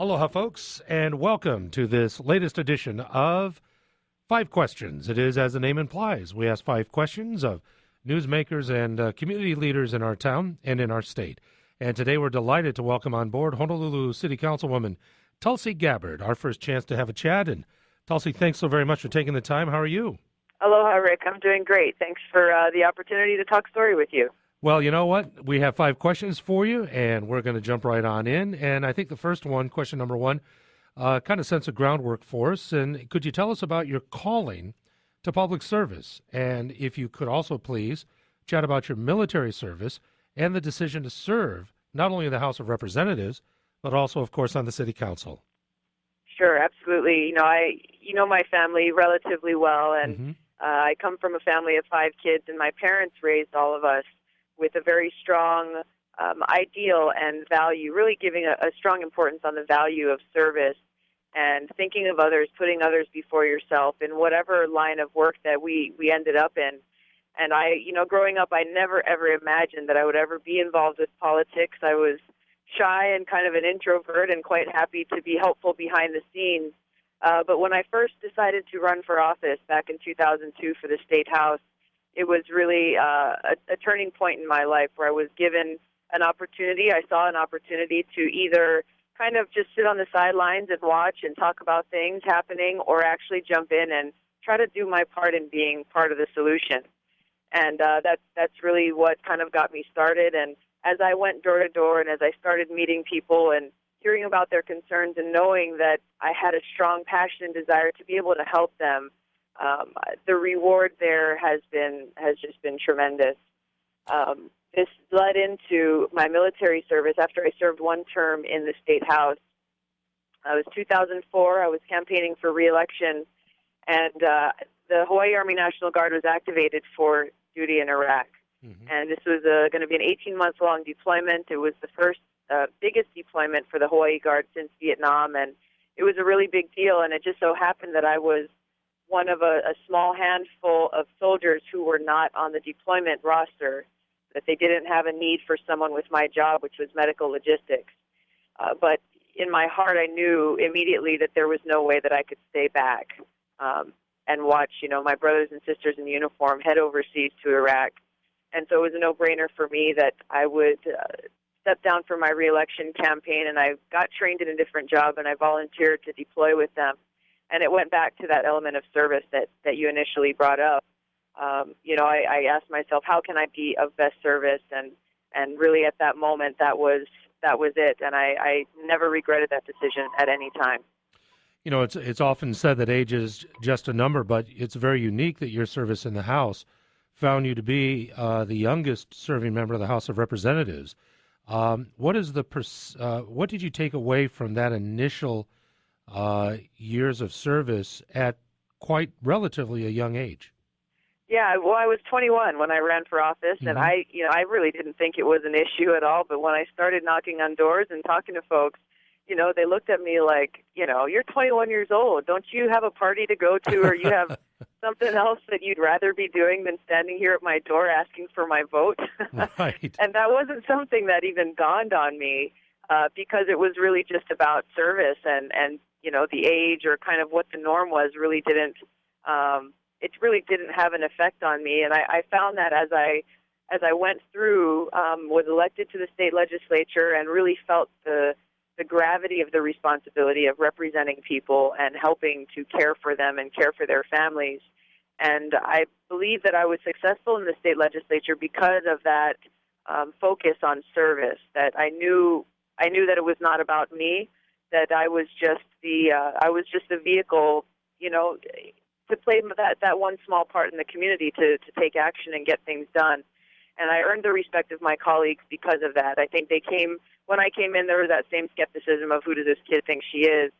Aloha, folks, and welcome to this latest edition of Five Questions. It is, as the name implies, we ask five questions of newsmakers and community leaders in our town and in our state. And today we're delighted to welcome on board Honolulu City Councilwoman Tulsi Gabbard, our first chance to have a chat. And Tulsi, thanks so very much for taking the time. How are you? Aloha, Rick. I'm doing great. Thanks for the opportunity to talk story with you. Well, you know what? We have five questions for you, and we're going to jump right on in. And I think the first one, question number one, kind of sets a groundwork for us. And could you tell us about your calling to public service? And if you could also please chat about your military service and the decision to serve not only in the House of Representatives, but also, of course, on the City Council. Sure, absolutely. I know my family relatively well, and I come from a family of five kids, and my parents raised all of us with a very strong ideal and value, really giving a strong importance on the value of service and thinking of others, putting others before yourself in whatever line of work that we ended up in. And growing up, I never, ever imagined that I would ever be involved with politics. I was shy and kind of an introvert and quite happy to be helpful behind the scenes. But when I first decided to run for office back in 2002 for the State House, it was really a turning point in my life where I was given an opportunity. I saw an opportunity to either kind of just sit on the sidelines and watch and talk about things happening, or actually jump in and try to do my part in being part of the solution. And that's really what kind of got me started. And as I went door to door and as I started meeting people and hearing about their concerns and knowing that I had a strong passion and desire to be able to help them, the reward there has just been tremendous. This led into my military service after I served one term in the State House. It was 2004. I was campaigning for re-election, and the Hawaii Army National Guard was activated for duty in Iraq. And this was going to be an 18-month-long deployment. It was the first biggest deployment for the Hawaii Guard since Vietnam, and it was a really big deal. And it just so happened that I was one of a small handful of soldiers who were not on the deployment roster, that they didn't have a need for someone with my job, which was medical logistics. But in my heart, I knew immediately that there was no way that I could stay back and watch, my brothers and sisters in uniform head overseas to Iraq. And so it was a no-brainer for me that I would step down from my re-election campaign, and I got trained in a different job, and I volunteered to deploy with them. And it went back to that element of service that you initially brought up. I asked myself, how can I be of best service? And really at that moment, that was it. And I never regretted that decision at any time. It's often said that age is just a number, but it's very unique that your service in the House found you to be the youngest serving member of the House of Representatives. What did you take away from that initial years of service at quite relatively a young age? Yeah, well, I was 21 when I ran for office, and I really didn't think it was an issue at all. But when I started knocking on doors and talking to folks, they looked at me like, you're 21 years old. Don't you have a party to go to, or you have something else that you'd rather be doing than standing here at my door asking for my vote? Right. And that wasn't something that even dawned on me because it was really just about service, and the age or kind of what the norm was really didn't have an effect on me. And I found that as I went through, was elected to the state legislature, and really felt the gravity of the responsibility of representing people and helping to care for them and care for their families. And I believe that I was successful in the state legislature because of that focus on service, that I knew that it was not about me, that I was just the vehicle, to play that one small part in the community to take action and get things done. And I earned the respect of my colleagues because of that. I think when I came in, there was that same skepticism of who does this kid think she is,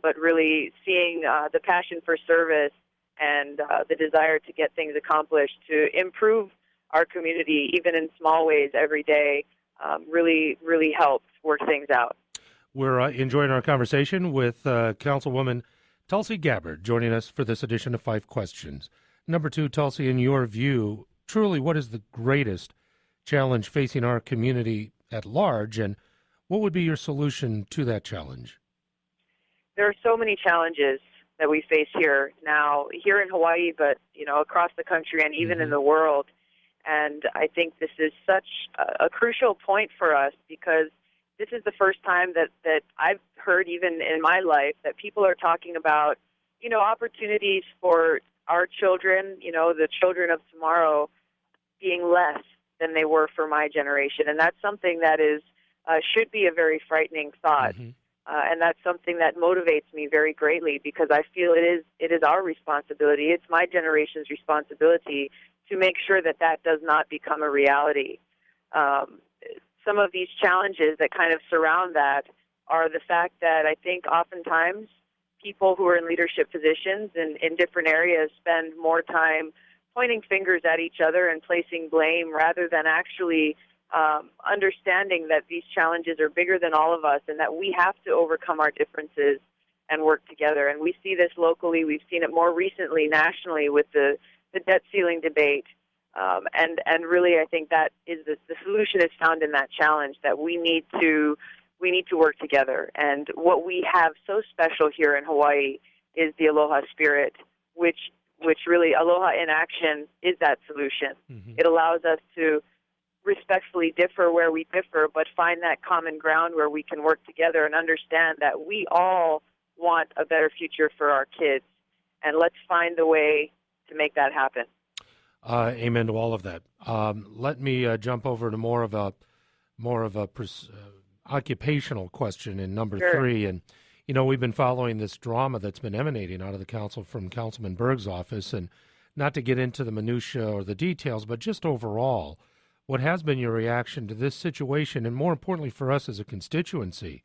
but really seeing the passion for service and the desire to get things accomplished, to improve our community, even in small ways every day, really, really helped work things out. We're enjoying our conversation with Councilwoman Tulsi Gabbard joining us for this edition of Five Questions. Number two, Tulsi, in your view, truly what is the greatest challenge facing our community at large, and What would be your solution to that challenge? There are so many challenges that we face here now, here in Hawaii, but across the country and even in the world. And I think this is such a crucial point for us because this is the first time that I've heard, even in my life, that people are talking about, opportunities for our children, the children of tomorrow, being less than they were for my generation. And that's something that is should be a very frightening thought. And that's something that motivates me very greatly because I feel it is our responsibility. It's my generation's responsibility to make sure that that does not become a reality. Some of these challenges that kind of surround that are the fact that I think oftentimes people who are in leadership positions in different areas spend more time pointing fingers at each other and placing blame rather than actually understanding that these challenges are bigger than all of us and that we have to overcome our differences and work together. And we see this locally. We've seen it more recently nationally with the debt ceiling debate. And really, I think that is the solution is found in that challenge, that we need to work together. And what we have so special here in Hawaii is the aloha spirit, which really, aloha in action is that solution. It allows us to respectfully differ where we differ, but find that common ground where we can work together and understand that we all want a better future for our kids. And let's find a way to make that happen. Amen to all of that. Let me jump over to more of a occupational question in number Sure. 3. And, we've been following this drama that's been emanating out of the council from Councilman Berg's office. And not to get into the minutia or the details, but just overall, what has been your reaction to this situation? And more importantly for us as a constituency,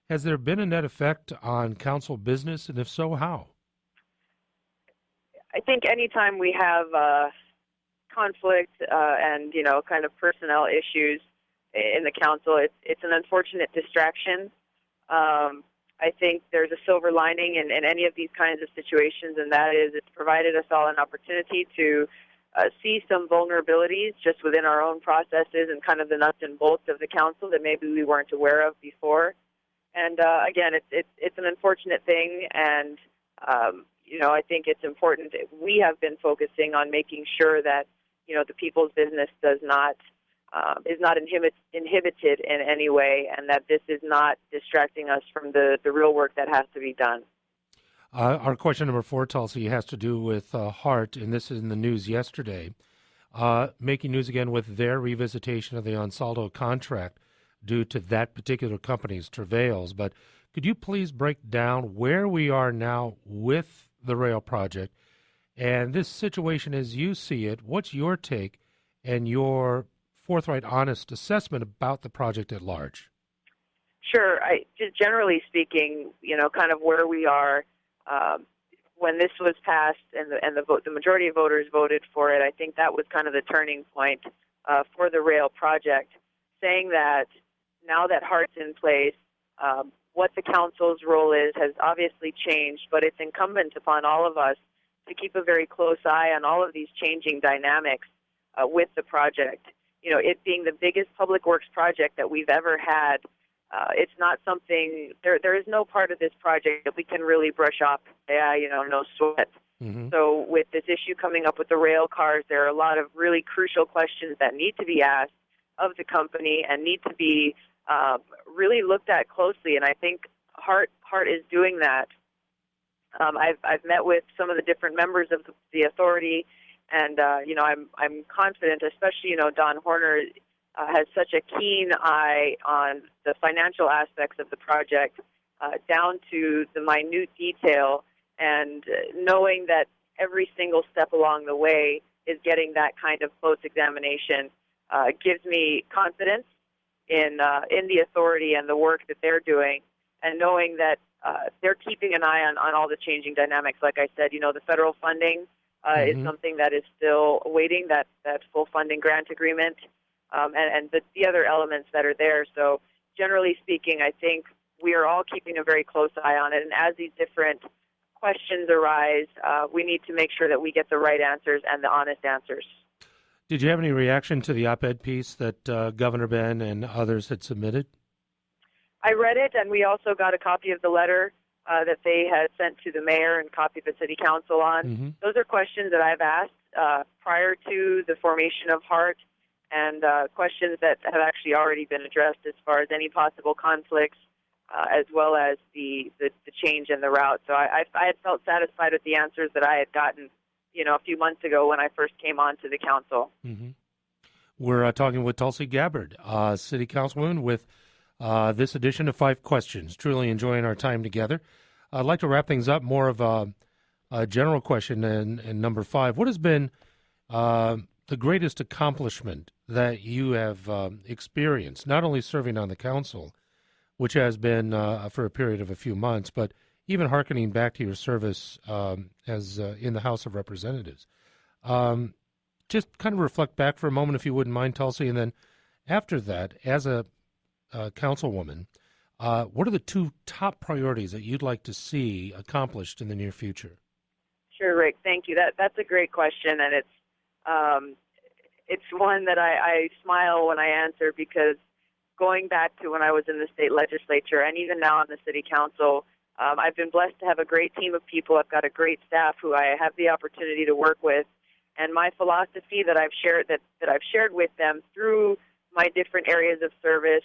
has there been a net effect on council business? And if so, how? I think anytime we have conflict and kind of personnel issues in the council, it's an unfortunate distraction. I think there's a silver lining in any of these kinds of situations, and that is it's provided us all an opportunity to see some vulnerabilities just within our own processes and kind of the nuts and bolts of the council that maybe we weren't aware of before. And again, it's an unfortunate thing, and I think it's important. We have been focusing on making sure that the people's business is not inhibited in any way, and that this is not distracting us from the real work that has to be done. Our question number 4, Tulsi, has to do with HART, and this is in the news yesterday, making news again with their revisitation of the Ansaldo contract due to that particular company's travails. But could you please break down where we are now with the rail project and this situation as you see it? What's your take and your forthright, honest assessment about the project at large? Sure. Just generally speaking, kind of where we are when this was passed and the majority of voters voted for it. I think that was kind of the turning point for the rail project, saying that now that HART's in place, what the council's role is has obviously changed, but it's incumbent upon all of us to keep a very close eye on all of these changing dynamics with the project. It being the biggest public works project that we've ever had, it's not something, there is no part of this project that we can really brush off, no sweat. So with this issue coming up with the rail cars, there are a lot of really crucial questions that need to be asked of the company and need to be really looked at closely. And I think HART is doing that. I've met with some of the different members of the authority, and I'm confident, especially Don Horner has such a keen eye on the financial aspects of the project, down to the minute detail, and knowing that every single step along the way is getting that kind of close examination gives me confidence in the authority and the work that they're doing, and knowing that they're keeping an eye on all the changing dynamics. Like I said, the federal funding is something that is still awaiting that full funding grant agreement, and the other elements that are there. So generally speaking, I think we are all keeping a very close eye on it. And as these different questions arise, we need to make sure that we get the right answers and the honest answers. Did you have any reaction to the op-ed piece that Governor Ben and others had submitted? I read it, and we also got a copy of the letter that they had sent to the mayor and copied the city council on. Mm-hmm. Those are questions that I've asked prior to the formation of HART, and questions that have actually already been addressed as far as any possible conflicts, as well as the change in the route. So I had felt satisfied with the answers that I had gotten, a few months ago when I first came on to the council. Mm-hmm. We're talking with Tulsi Gabbard, City Councilwoman, with this edition of 5 Questions. Truly enjoying our time together. I'd like to wrap things up, more of a general question, and number 5. What has been the greatest accomplishment that you have experienced, not only serving on the council, which has been for a period of a few months, but even hearkening back to your service as in the House of Representatives? Just kind of reflect back for a moment, if you wouldn't mind, Tulsi, and then after that, as a councilwoman, what are the 2 top priorities that you'd like to see accomplished in the near future? Sure, Rick. Thank you. That's a great question, and it's one that I smile when I answer, because going back to when I was in the state legislature and even now on the city council, I've been blessed to have a great team of people. I've got a great staff who I have the opportunity to work with, and my philosophy that I've shared with them through my different areas of service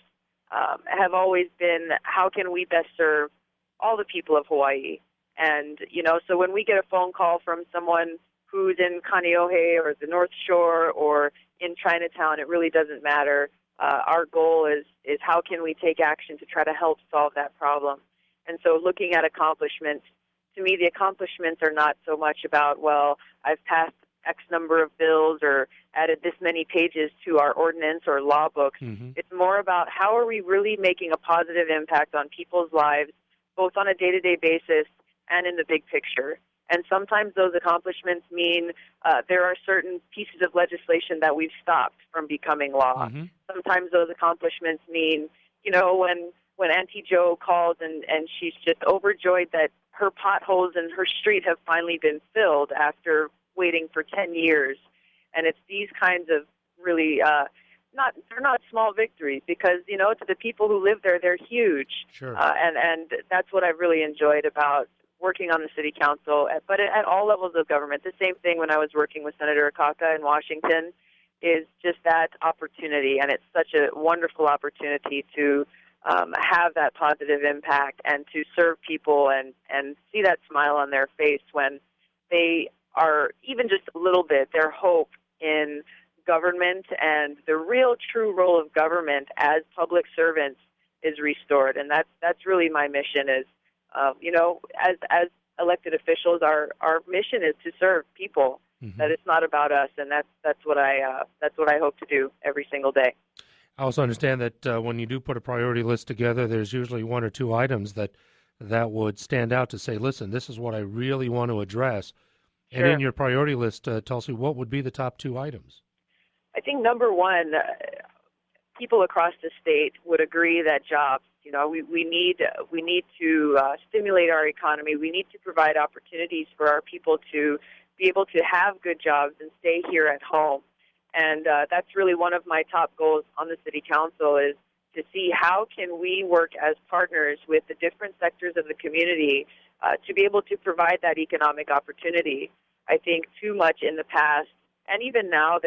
have always been, how can we best serve all the people of Hawaii? And, so when we get a phone call from someone who's in Kaneohe or the North Shore or in Chinatown, it really doesn't matter. Our goal is how can we take action to try to help solve that problem? And so looking at accomplishments, to me, the accomplishments are not so much about, well, I've passed X number of bills or added this many pages to our ordinance or law books. Mm-hmm. It's more about how are we really making a positive impact on people's lives, both on a day-to-day basis and in the big picture. And sometimes those accomplishments mean there are certain pieces of legislation that we've stopped from becoming law. Mm-hmm. Sometimes those accomplishments mean, when Auntie Jo calls and she's just overjoyed that her potholes in her street have finally been filled after waiting for 10 years. And it's these kinds of really, they're not small victories, because, to the people who live there, they're huge. Sure. And that's what I've really enjoyed about working on the city council, but at all levels of government. The same thing when I was working with Senator Akaka in Washington, is just that opportunity. And it's such a wonderful opportunity to have that positive impact and to serve people and see that smile on their face when they are, even just a little bit, their hope in government and the real true role of government as public servants is restored. And that's really my mission is, as elected officials, our mission is to serve people. Mm-hmm. That it's not about us, and that's what I hope to do every single day. I also understand that when you do put a priority list together, there's usually 1 or 2 items that would stand out to say, listen, this is what I really want to address. Sure. And in your priority list, Tulsi, what would be the top 2 items? I think number 1, people across the state would agree that jobs. We need to stimulate our economy. We need to provide opportunities for our people to be able to have good jobs and stay here at home. And that's really one of my top goals on the city council, is to see how can we work as partners with the different sectors of the community to be able to provide that economic opportunity. I think too much in the past, and even now,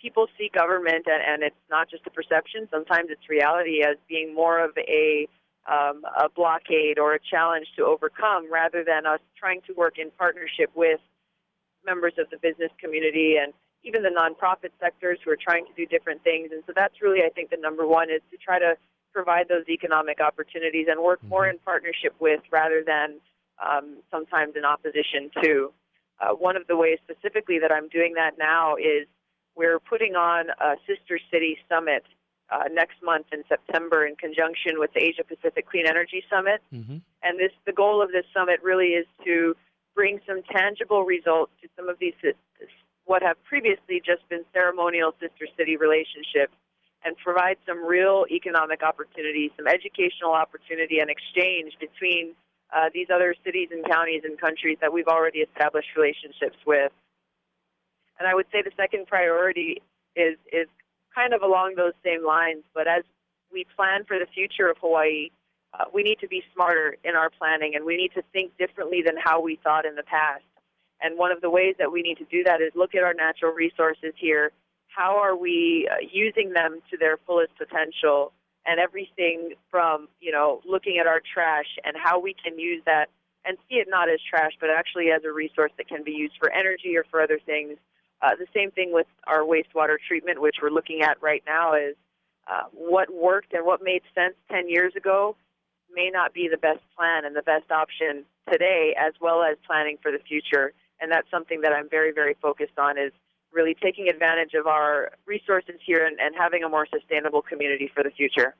people see government, and it's not just a perception, sometimes it's reality, as being more of a blockade or a challenge to overcome, rather than us trying to work in partnership with members of the business community and even the nonprofit sectors who are trying to do different things. And so that's really, I think, the number 1, is to try to provide those economic opportunities and work more in partnership with, rather than sometimes in opposition to. One of the ways specifically that I'm doing that now is we're putting on a Sister City Summit next month in September in conjunction with the Asia Pacific Clean Energy Summit. Mm-hmm. And the goal of this summit really is to bring some tangible results to some of these, what have previously just been ceremonial sister city relationships, and provide some real economic opportunity, some educational opportunity and exchange between these other cities and counties and countries that we've already established relationships with. And I would say the second priority is kind of along those same lines, but as we plan for the future of Hawaii, we need to be smarter in our planning, and we need to think differently than how we thought in the past. And one of the ways that we need to do that is look at our natural resources here. How are we using them to their fullest potential? And everything from, looking at our trash and how we can use that and see it not as trash, but actually as a resource that can be used for energy or for other things. The same thing with our wastewater treatment, which we're looking at right now, is what worked and what made sense 10 years ago may not be the best plan and the best option today, as well as planning for the future. And that's something that I'm very, very focused on, is really taking advantage of our resources here and having a more sustainable community for the future.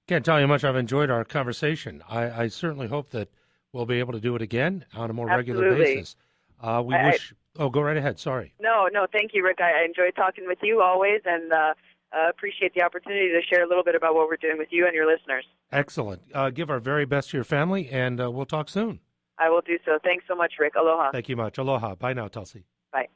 Can't tell you how much I've enjoyed our conversation. I certainly hope that we'll be able to do it again on a more regular basis. Go right ahead. Sorry. No, thank you, Rick. I enjoy talking with you always, and appreciate the opportunity to share a little bit about what we're doing with you and your listeners. Excellent. Give our very best to your family, and we'll talk soon. I will do so. Thanks so much, Rick. Aloha. Thank you much. Aloha. Bye now, Tulsi. Bye.